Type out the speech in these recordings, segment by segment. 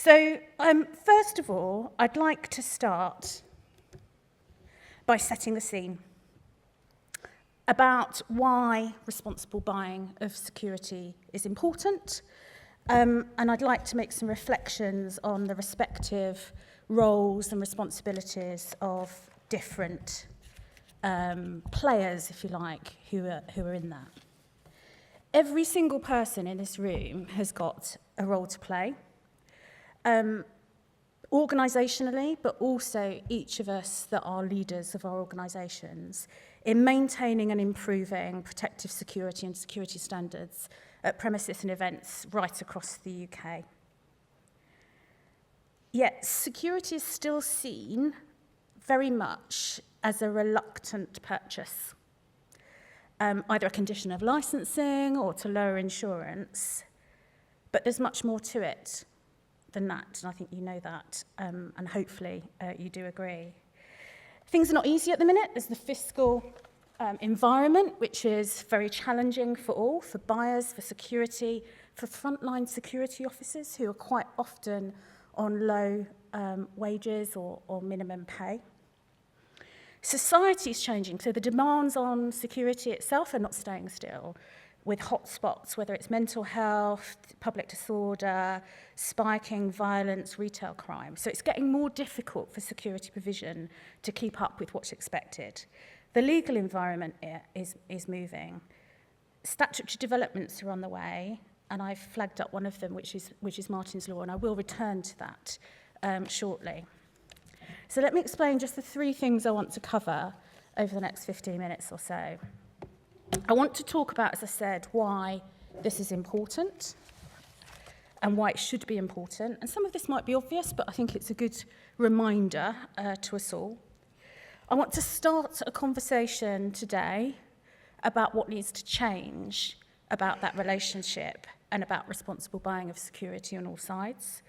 So, first of all, I'd like to start by setting the scene about why responsible buying of security is important, and I'd like to make some reflections on the respective roles and responsibilities of different players, if you like, who are in that. Every single person in this room has got a role to play, organisationally, but also each of us that are leaders of our organisations in maintaining and improving protective security and security standards at premises and events right across the UK. Yet security is still seen very much as a reluctant purchase, either a condition of licensing or to lower insurance, but there's much more to it than that, and I think you know that, and hopefully you do agree. Things are not easy at the minute. There's the fiscal environment, which is very challenging for all, for buyers, for security, for frontline security officers who are quite often on low wages or minimum pay. Society is changing, so the demands on security itself are not staying still, with hotspots, whether it's mental health, public disorder, spiking violence, retail crime. So it's getting more difficult for security provision to keep up with what's expected. The legal environment is moving. Statutory developments are on the way, and I've flagged up one of them, which is Martin's Law, and I will return to that shortly. So let me explain just the three things I want to cover over the next 15 minutes or so. I want to talk about, as I said, why this is important and why it should be important. And some of this might be obvious, but I think it's a good reminder to us all. I want to start a conversation today about what needs to change about that relationship and about responsible buying of security on all sides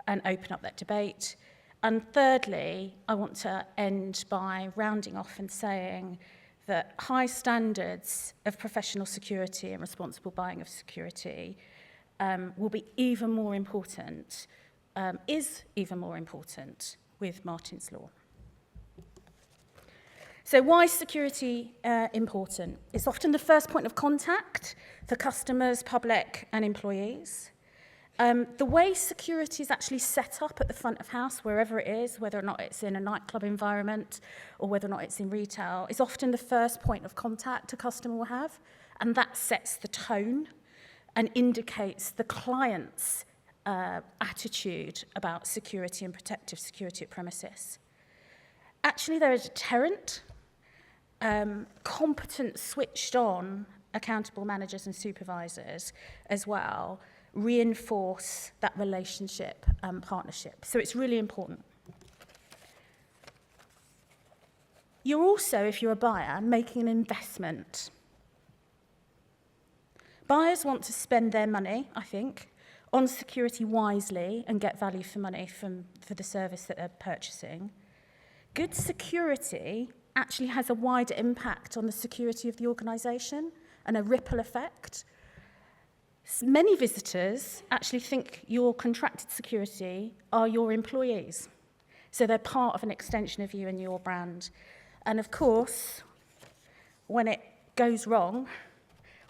and open up that debate. And thirdly, I want to end by rounding off and saying that high standards of professional security and responsible buying of security will be even more important, is even more important with Martin's Law. So why is security important? It's often the first point of contact for customers, public and employees. The way security is actually set up at the front of house, wherever it is, whether or not it's in a nightclub environment or whether or not it's in retail, is often the first point of contact a customer will have, and that sets the tone and indicates the client's attitude about security and protective security at premises. Actually, they're a deterrent. Competent, switched on, accountable managers and supervisors as well reinforce that relationship and partnership. So it's really important. You're also, if you're a buyer, making an investment. Buyers want to spend their money, I think, on security wisely and get value for money for the service that they're purchasing. Good security actually has a wider impact on the security of the organisation and a ripple effect. Many visitors actually think your contracted security are your employees. So they're part of an extension of you and your brand. And of course, when it goes wrong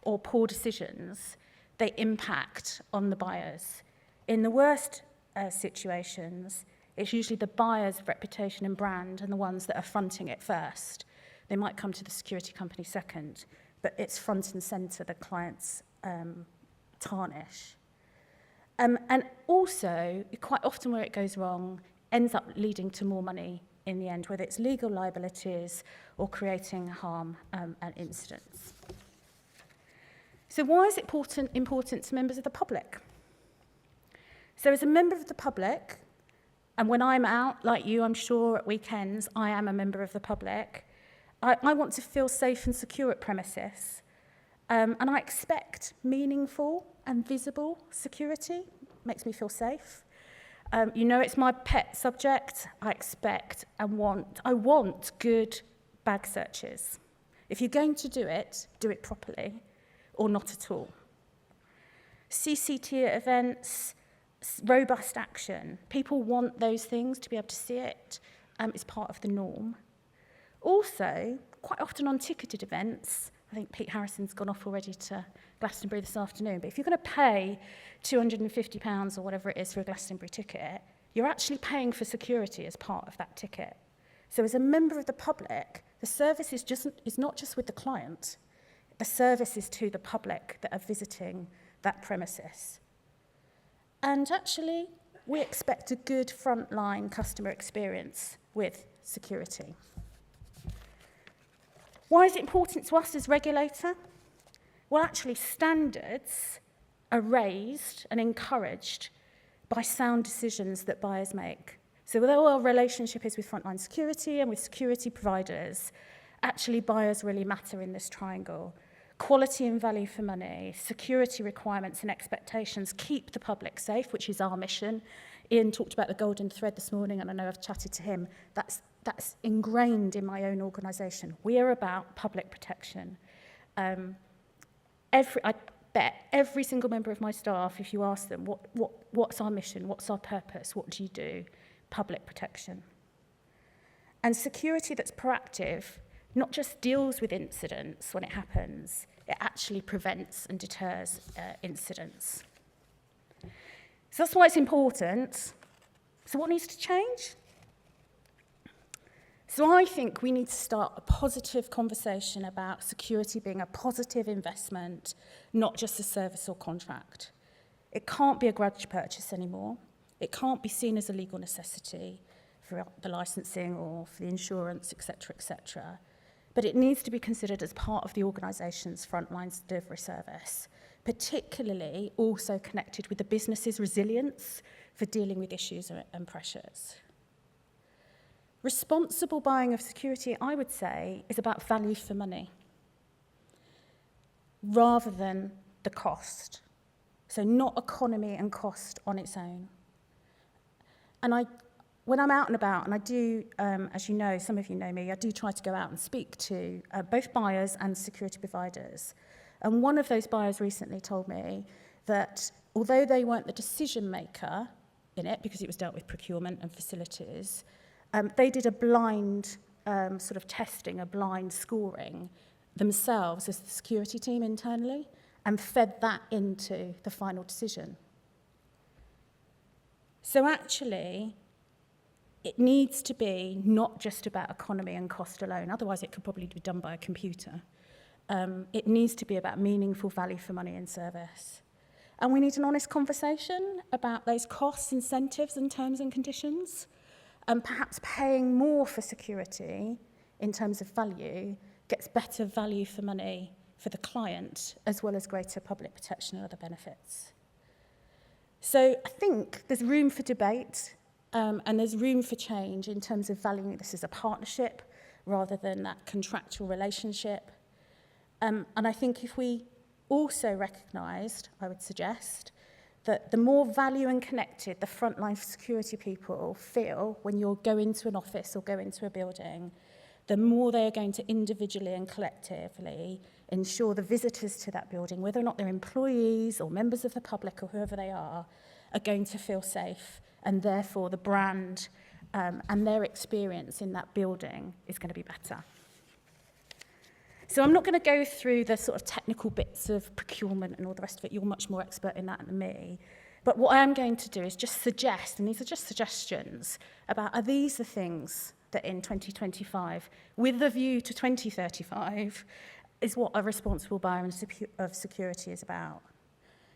or poor decisions, they impact on the buyers. In the worst situations, it's usually the buyer's reputation and brand and the ones that are fronting it first. They might come to the security company second, but it's front and centre the client's tarnish. And also, quite often where it goes wrong, ends up leading to more money in the end, whether it's legal liabilities or creating harm and incidents. So why is it important to members of the public? So as a member of the public, and when I'm out, like you, I'm sure, at weekends, I am a member of the public, I want to feel safe and secure at premises. And I expect meaningful and visible security. Makes me feel safe. You know it's my pet subject. I expect and I want good bag searches. If you're going to do it properly or not at all. CCT at events, robust action. People want those things to be able to see it. It's part of the norm. Also, quite often on ticketed events, I think Pete Harrison's gone off already to Glastonbury this afternoon, but if you're going to pay £250 or whatever it is for a Glastonbury ticket, you're actually paying for security as part of that ticket. So as a member of the public, the service is not just with the client, the service is to the public that are visiting that premises. And actually, we expect a good frontline customer experience with security. Why is it important to us as regulator? Well, actually, standards are raised and encouraged by sound decisions that buyers make. So although our relationship is with frontline security and with security providers, actually buyers really matter in this triangle. Quality and value for money, security requirements and expectations keep the public safe, which is our mission. Ian talked about the golden thread this morning, and I know I've chatted to him. That's ingrained in my own organisation. We are about public protection. I bet every single member of my staff, if you ask them, what's our mission, what's our purpose, what do you do? Public protection. And security that's proactive not just deals with incidents when it happens, it actually prevents and deters incidents. So that's why it's important. So what needs to change? So I think we need to start a positive conversation about security being a positive investment, not just a service or contract. It can't be a grudge purchase anymore. It can't be seen as a legal necessity for the licensing or for the insurance, etc., etc. But it needs to be considered as part of the organisation's frontline delivery service, particularly also connected with the business's resilience for dealing with issues and pressures. Responsible buying of security, I would say, is about value for money rather than the cost. So not economy and cost on its own. And when I'm out and about, and I do, as you know, some of you know me, I do try to go out and speak to both buyers and security providers. And one of those buyers recently told me that although they weren't the decision maker in it, because it was dealt with procurement and facilities, they did a blind sort of testing, a blind scoring themselves as the security team internally, and fed that into the final decision. So actually, it needs to be not just about economy and cost alone, otherwise it could probably be done by a computer. It needs to be about meaningful value for money and service. And we need an honest conversation about those costs, incentives and terms and conditions, and perhaps paying more for security in terms of value gets better value for money for the client, as well as greater public protection and other benefits. So I think there's room for debate, and there's room for change in terms of valuing this as a partnership rather than that contractual relationship. And I think if we also recognised, I would suggest, that the more value and connected the frontline security people feel when you go into an office or go into a building, the more they are going to individually and collectively ensure the visitors to that building, whether or not they're employees or members of the public or whoever they are going to feel safe, and therefore the brand and their experience in that building is going to be better. So I'm not going to go through the sort of technical bits of procurement and all the rest of it. You're much more expert in that than me. But what I am going to do is just suggest, and these are just suggestions, about are these the things that in 2025, with a view to 2035, is what a responsible buyer of security is about.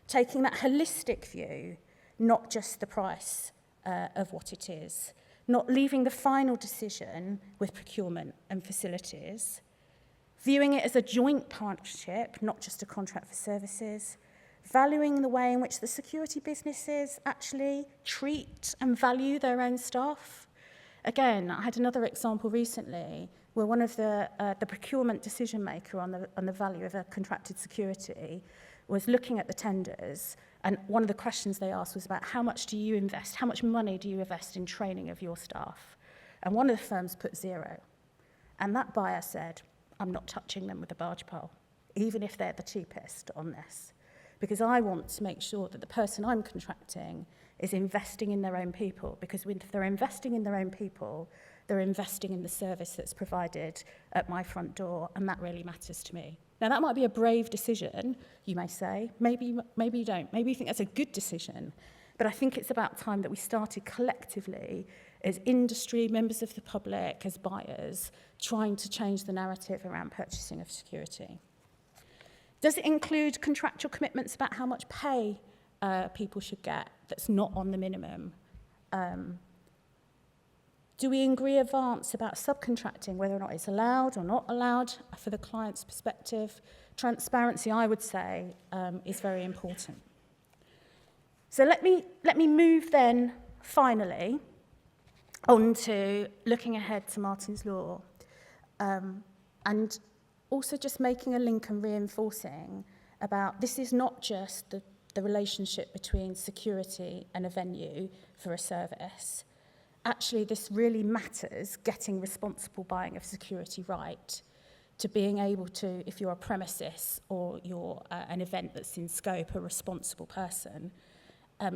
Taking that holistic view, not just the price of what it is, not leaving the final decision with procurement and facilities, viewing it as a joint partnership, not just a contract for services, valuing the way in which the security businesses actually treat and value their own staff. Again, I had another example recently where one of the procurement decision maker on the value of a contracted security was looking at the tenders, and one of the questions they asked was about how much do you invest, how much money do you invest in training of your staff? And one of the firms put 0. And that buyer said, I'm not touching them with a barge pole, even if they're the cheapest on this. because I want to make sure that the person I'm contracting is investing in their own people, because if they're investing in their own people, they're investing in the service that's provided at my front door, and that really matters to me. Now, that might be a brave decision, you may say. Maybe you don't. Maybe you think that's a good decision. But I think it's about time that we started collectively, as industry, members of the public, as buyers, trying to change the narrative around purchasing of security. Does it include contractual commitments about how much pay people should get that's not on the minimum? Do we agree advance about subcontracting, whether or not it's allowed or not allowed for the client's perspective? Transparency, I would say, is very important. So let me move then, finally, on to looking ahead to Martin's Law, and also just making a link and reinforcing about this is not just the relationship between security and a venue for a service. Actually, this really matters, getting responsible buying of security right, to being able to, if you're a premises or you're an event that's in scope, a responsible person,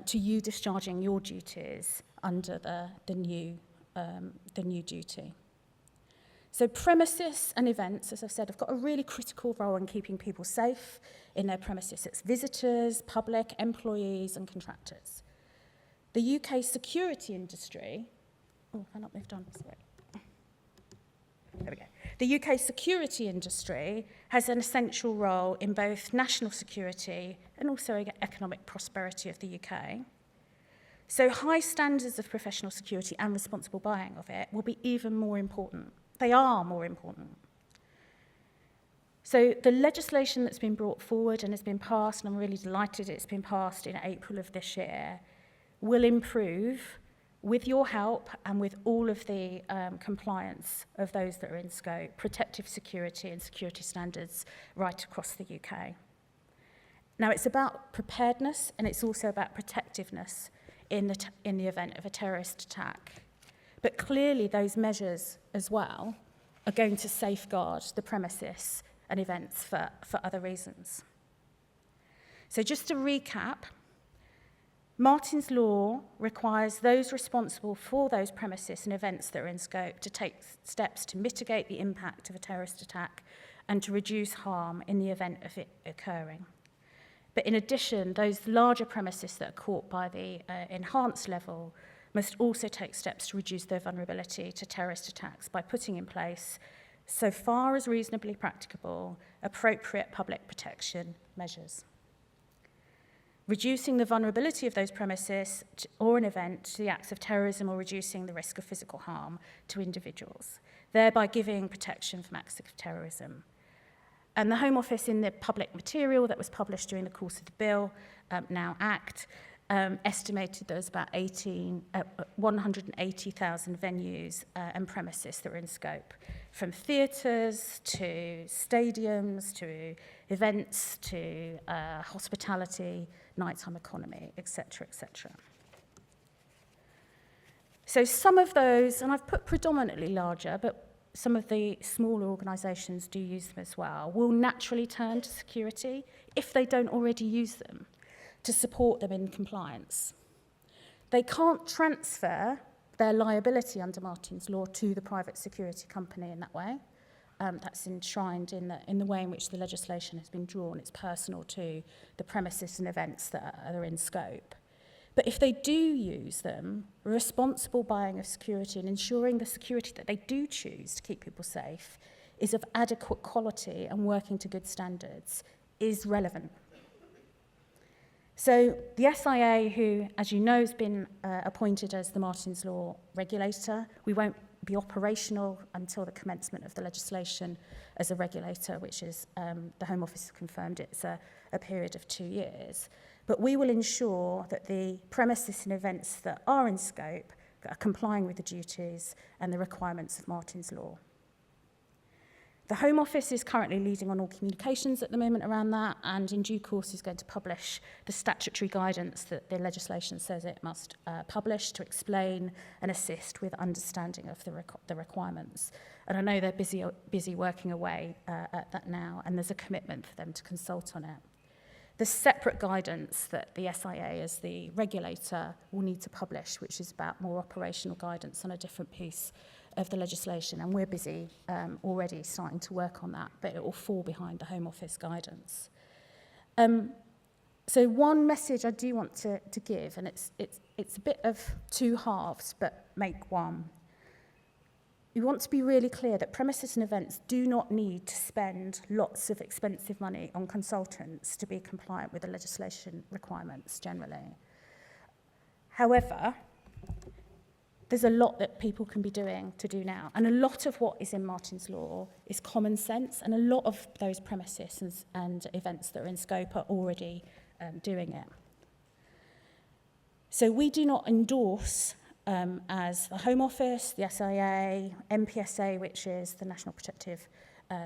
to you discharging your duties under the new duty. So premises and events, as I've said, have got a really critical role in keeping people safe in their premises. It's visitors, public, employees and contractors. The UK security industry... Oh, have I not moved on? Sorry. There we go. The UK security industry has an essential role in both national security and also economic prosperity of the UK. So high standards of professional security and responsible buying of it will be even more important. They are more important. So the legislation that's been brought forward and has been passed, and I'm really delighted it's been passed in April of this year, will improve, with your help and with all of the compliance of those that are in scope, protective security and security standards right across the UK. Now, it's about preparedness and it's also about protectiveness in the event of a terrorist attack. But clearly those measures as well are going to safeguard the premises and events for other reasons. So just to recap, Martin's Law requires those responsible for those premises and events that are in scope to take steps to mitigate the impact of a terrorist attack and to reduce harm in the event of it occurring. But in addition, those larger premises that are caught by the enhanced level must also take steps to reduce their vulnerability to terrorist attacks by putting in place, so far as reasonably practicable, appropriate public protection measures. Reducing the vulnerability of those premises or an event to the acts of terrorism or reducing the risk of physical harm to individuals, thereby giving protection from acts of terrorism. And the Home Office, in the public material that was published during the course of the Bill, Now Act, estimated there was about 180,000 venues and premises that were in scope, from theatres to stadiums to events to hospitality, nighttime economy, etc., etc. So some of those, and I've put predominantly larger, but some of the smaller organisations do use them as well, will naturally turn to security if they don't already use them to support them in compliance. They can't transfer their liability under Martin's Law to the private security company in that way. That's enshrined in the way in which the legislation has been drawn. It's personal to the premises and events that are in scope. But if they do use them, responsible buying of security and ensuring the security that they do choose to keep people safe is of adequate quality and working to good standards is relevant. So the SIA, who, as you know, has been appointed as the Martin's Law regulator, we won't be operational until the commencement of the legislation as a regulator, which is, the Home Office has confirmed it's a period of 2 years. But we will ensure that the premises and events that are in scope are complying with the duties and the requirements of Martin's Law. The Home Office is currently leading on all communications at the moment around that, and in due course is going to publish the statutory guidance that the legislation says it must publish to explain and assist with understanding of the requirements. And I know they're busy working away at that now, and there's a commitment for them to consult on it. There's separate guidance that the SIA as the regulator will need to publish, which is about more operational guidance on a different piece of the legislation, and we're busy already starting to work on that, but it will fall behind the Home Office guidance. So one message I do want to give, and it's a bit of two halves, but make one. We want to be really clear that premises and events do not need to spend lots of expensive money on consultants to be compliant with the legislation requirements generally. However, there's a lot that people can be doing to do now, and a lot of what is in Martin's Law is common sense, and a lot of those premises and events that are in scope are already doing it. So we do not endorse as the Home Office, the SIA, MPSA, which is the National Protective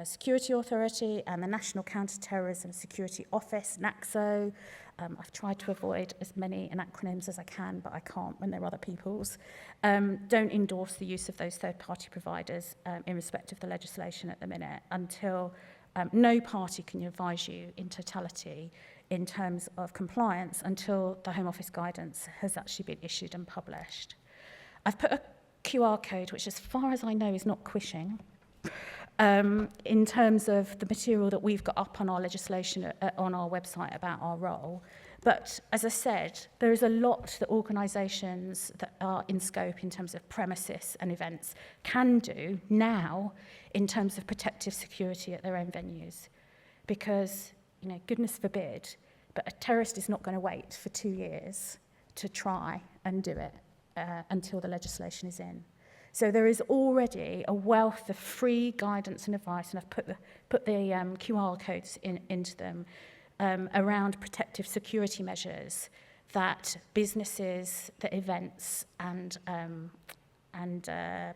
Security Authority, and the National Counter-Terrorism Security Office, NACSO. I've tried to avoid as many acronyms as I can, but I can't when they're other people's. Don't endorse the use of those third-party providers in respect of the legislation at the minute until no party can advise you in totality in terms of compliance until the Home Office guidance has actually been issued and published. I've put a QR code, which as far as I know is not quishing, in terms of the material that we've got up on our legislation on our website about our role. But as I said, there is a lot that organisations that are in scope in terms of premises and events can do now in terms of protective security at their own venues. Because, you know, goodness forbid, but a terrorist is not going to wait for 2 years to try and do it until the legislation is in. So there is already a wealth of free guidance and advice, and I've put the QR codes into them, around protective security measures that businesses, the events and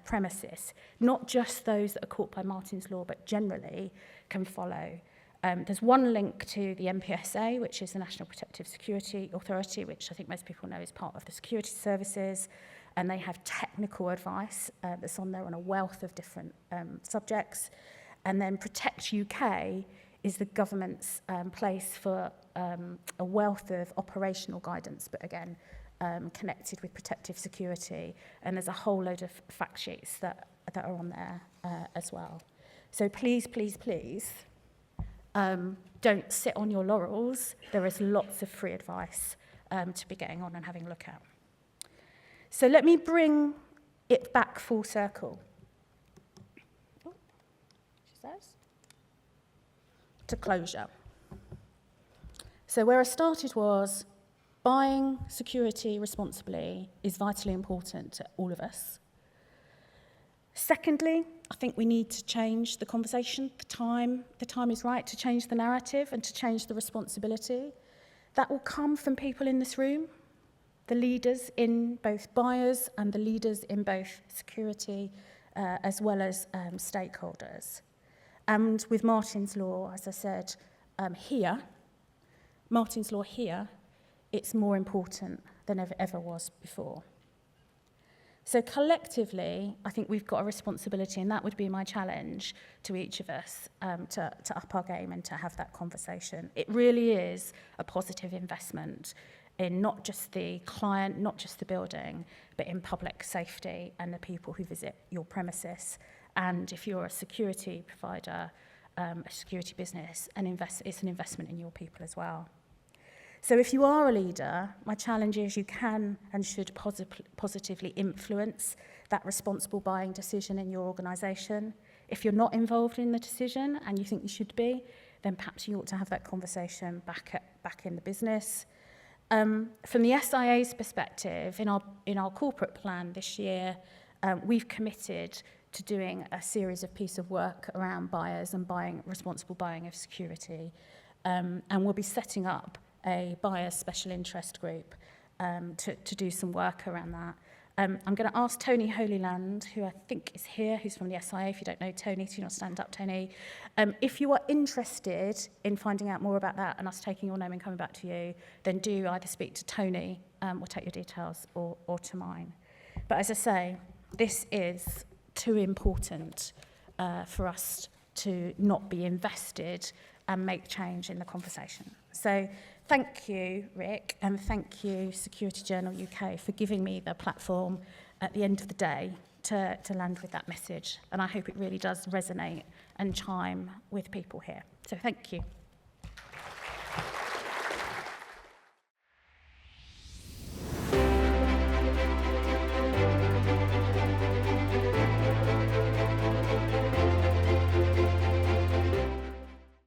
premises, not just those that are caught by Martin's Law, but generally can follow. There's one link to the MPSA, which is the National Protective Security Authority, which I think most people know is part of the security services, and they have technical advice that's on there on a wealth of different subjects. And then Protect UK is the government's place for a wealth of operational guidance, but again, connected with protective security. And there's a whole load of fact sheets that are on there as well. So please, please, please, don't sit on your laurels. There is lots of free advice to be getting on and having a look at. So let me bring it back full circle. Oh, she says. To closure. So where I started was buying security responsibly is vitally important to all of us. Secondly, I think we need to change the conversation. The time is right to change the narrative and to change the responsibility. That will come from people in this room, the leaders in both buyers and the leaders in both security, as well as stakeholders. And with Martin's Law, as I said, Martin's Law here, it's more important than ever was before. So collectively, I think we've got a responsibility, and that would be my challenge to each of us, to up our game and to have that conversation. It really is a positive investment in not just the client, not just the building, but in public safety and the people who visit your premises. And if you're a security provider, a security business, it's an investment in your people as well. So if you are a leader, my challenge is you can and should positively influence that responsible buying decision in your organisation. If you're not involved in the decision and you think you should be, then perhaps you ought to have that conversation back in the business. From the SIA's perspective, in our corporate plan this year, we've committed to doing a series of pieces of work around buyers and responsible buying of security. And we'll be setting up a buyers special interest group to do some work around that. I'm going to ask Tony Holyland, who I think is here, who's from the SIA. If you don't know Tony, do not stand up, Tony. If you are interested in finding out more about that and us taking your name and coming back to you, then do either speak to Tony or take your details or to mine. But as I say, this is too important for us to not be invested and make change in the conversation. So thank you, Rick, and thank you, Security Journal UK, for giving me the platform at the end of the day to land with that message. And I hope it really does resonate and chime with people here. So thank you.